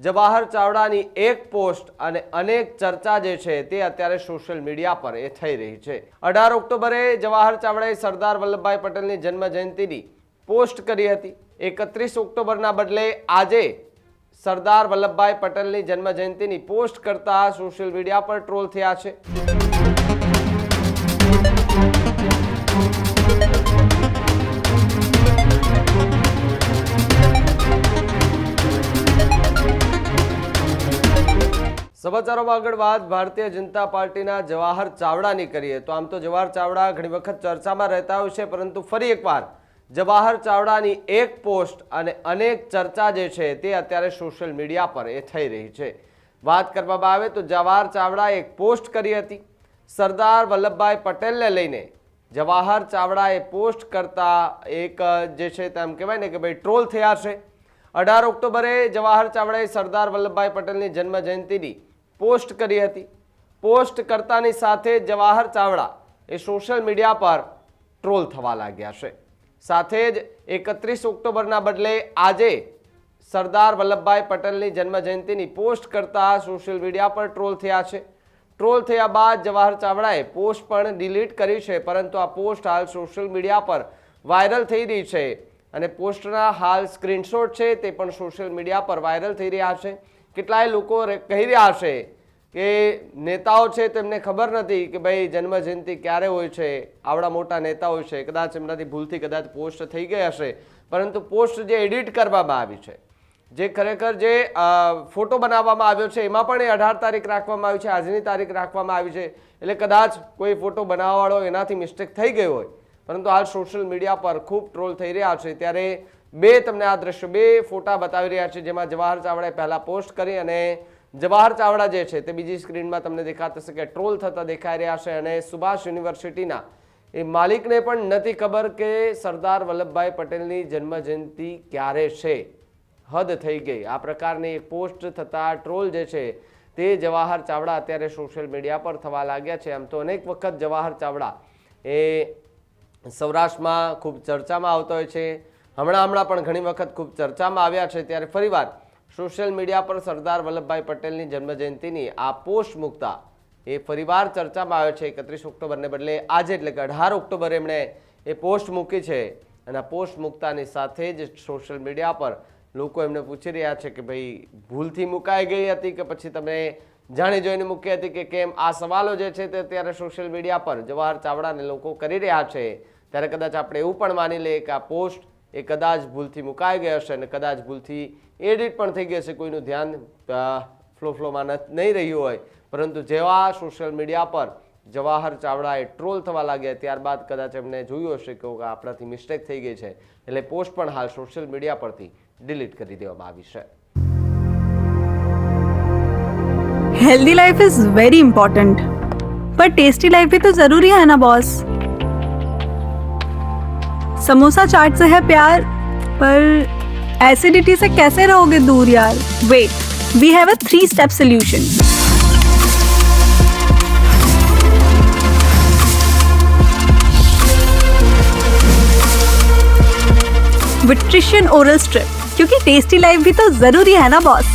જવાહર ચાવડાની એક પોસ્ટ અને અનેક ચર્ચા જે છે તે અત્યારે સોશિયલ મીડિયા પર થઈ રહી છે। 18 ઓક્ટોબરે જવાહર ચાવડાએ સરદાર વલ્લભભાઈ પટેલની જન્મ જયંતિની પોસ્ટ કરી હતી। 31 ઓક્ટોબરના બદલે આજે સરદાર વલ્લભભાઈ પટેલની જન્મ જયંતિની પોસ્ટ કરતા સોશિયલ મીડિયા પર ટ્રોલ થયા છે। સમાચારોમાં આગળ વાત ભારતીય જનતા પાર્ટીના જવાહર ચાવડાની કરીએ તો આમ તો જવાહર ચાવડા ઘણી વખત ચર્ચામાં રહેતા હોય છે, પરંતુ ફરી એકવાર જવાહર ચાવડાની એક પોસ્ટ અને અનેક ચર્ચા જે છે તે અત્યારે સોશિયલ મીડિયા પર થઈ રહી છે। વાત કરવામાં આવે તો જવાહર ચાવડાએ એક પોસ્ટ કરી હતી સરદાર વલ્લભભાઈ પટેલને લઈને। જવાહર ચાવડાએ પોસ્ટ કરતા એક જે છે તેમ કહેવાય ને કે ભાઈ ટ્રોલ થયા છે। 18 ઓક્ટોબરે જવાહર ચાવડાએ સરદાર વલ્લભભાઈ પટેલની જન્મ જયંતિની પોસ્ટ કરી હતી। પોસ્ટ કરતાની સાથે જવાહર ચાવડા એ સોશિયલ મીડિયા પર ટ્રોલ થવા લાગ્યા છે। સાથે જ 31 ઓક્ટોબરના બદલે આજે સરદાર વલ્લભભાઈ પટેલની જન્મ જયંતિની પોસ્ટ કરતા સોશિયલ મીડિયા પર ટ્રોલ થયા છે। ટ્રોલ થયા બાદ જવાહર ચાવડાએ પોસ્ટ પણ ડિલીટ કરી છે, પરંતુ આ પોસ્ટ હાલ સોશિયલ મીડિયા પર વાયરલ થઈ રહી છે અને પોસ્ટના હાલ સ્ક્રીનશોટ છે તે પણ સોશિયલ મીડિયા પર વાયરલ થઈ રહ્યા છે। કેટલાય લોકો કહી રહ્યા છે કે નેતાઓ છે તેમને ખબર નથી કે ભાઈ જન્મ જયંતિ ક્યારે હોય છે। આવડા મોટા નેતા હોય છે, કદાચ એમનાથી ભૂલથી કદાચ પોસ્ટ થઈ ગઈ હશે, પરંતુ પોસ્ટ જે એડિટ કરવામાં આવી છે, જે ખરેખર જે ફોટો બનાવવામાં આવ્યો છે એમાં પણ એ 18 તારીખ રાખવામાં આવી છે, આજની તારીખ રાખવામાં આવી છે। એટલે કદાચ કોઈ ફોટો બનાવવાવાળો એનાથી મિસ્ટેક થઈ ગઈ હોય, પરંતુ હાલ સોશિયલ મીડિયા પર ખૂબ ટ્રોલ થઈ રહ્યા છે। ત્યારે તમને આ દ્રશ્યો બે ફોટા બતાવી રહ્યા છે, જેમાં જવાહર ચાવડાએ પહેલા પોસ્ટ કરી અને જવાહર ચાવડા જે છે તે બીજી સ્ક્રીનમાં તમને દેખાતા હશે કે ટ્રોલ થતા દેખાઈ રહ્યા છે। અને સુભાષ યુનિવર્સિટીના એ માલિકને પણ નથી ખબર કે સરદાર વલ્લભભાઈ પટેલની જન્મ જયંતિ ક્યારે છે। હદ થઈ ગઈ। આ પ્રકારની એક પોસ્ટ થતા ટ્રોલ જે છે તે જવાહર ચાવડા અત્યારે સોશિયલ મીડિયા પર થવા લાગ્યા છે। આમ તો અનેક વખત જવાહર ચાવડા એ સૌરાષ્ટ્રમાં ખૂબ ચર્ચામાં આવતો હોય છે, હમણાં પણ ઘણી વખત ખૂબ ચર્ચામાં આવ્યા છે। ત્યારે ફરીવાર સોશિયલ મીડિયા પર સરદાર વલ્લભભાઈ પટેલની જન્મજયંતિની આ પોસ્ટ મૂકતા એ ફરીવાર ચર્ચામાં આવ્યો છે। 31 ઓક્ટોબરને બદલે આજે એટલે કે 18 ઓક્ટોબરે એમણે એ પોસ્ટ મૂકી છે અને આ પોસ્ટ મૂકતાની સાથે જ સોશિયલ મીડિયા પર લોકો એમને પૂછી રહ્યા છે કે ભાઈ ભૂલથી મુકાઈ ગઈ હતી કે પછી તમે જાણી જોઈને મૂકી હતી કે કેમ। આ સવાલો જે છે તે અત્યારે સોશિયલ મીડિયા પર જવાહર ચાવડાને લોકો કરી રહ્યા છે। ત્યારે કદાચ આપણે એવું પણ માની લઈએ કે આ પોસ્ટ એ કદાચ ભૂલથી મુકાઈ ગઈ હશે અને કદાચ ભૂલથી એડિટ પણ થઈ ગઈ હશે, કોઈનું ધ્યાન ફ્લોમાં નહીં રહ્યું હોય, પરંતુ જેવા સોશિયલ મીડિયા પર જવાહર ચાવડાએ ટ્રોલ થવા લાગ્યા ત્યારબાદ કદાચ એમને જોયું હશે કે આપણાથી મિસ્ટેક થઈ ગઈ છે, એટલે પોસ્ટ પણ હાલ સોશિયલ મીડિયા પરથી ડિલીટ કરી દેવામાં આવી છે। Healthy life is very important, पर टेस्टी लाइफ भी तो जरूरी है ना बॉस। समोसा चाट से है प्यार, पर एसिडिटी से कैसे रहोगे दूर यार। Wait, we have a 3-step solution। विट्रिशियन ओरल स्ट्रिप, क्योंकि टेस्टी लाइफ भी तो जरूरी है ना बॉस।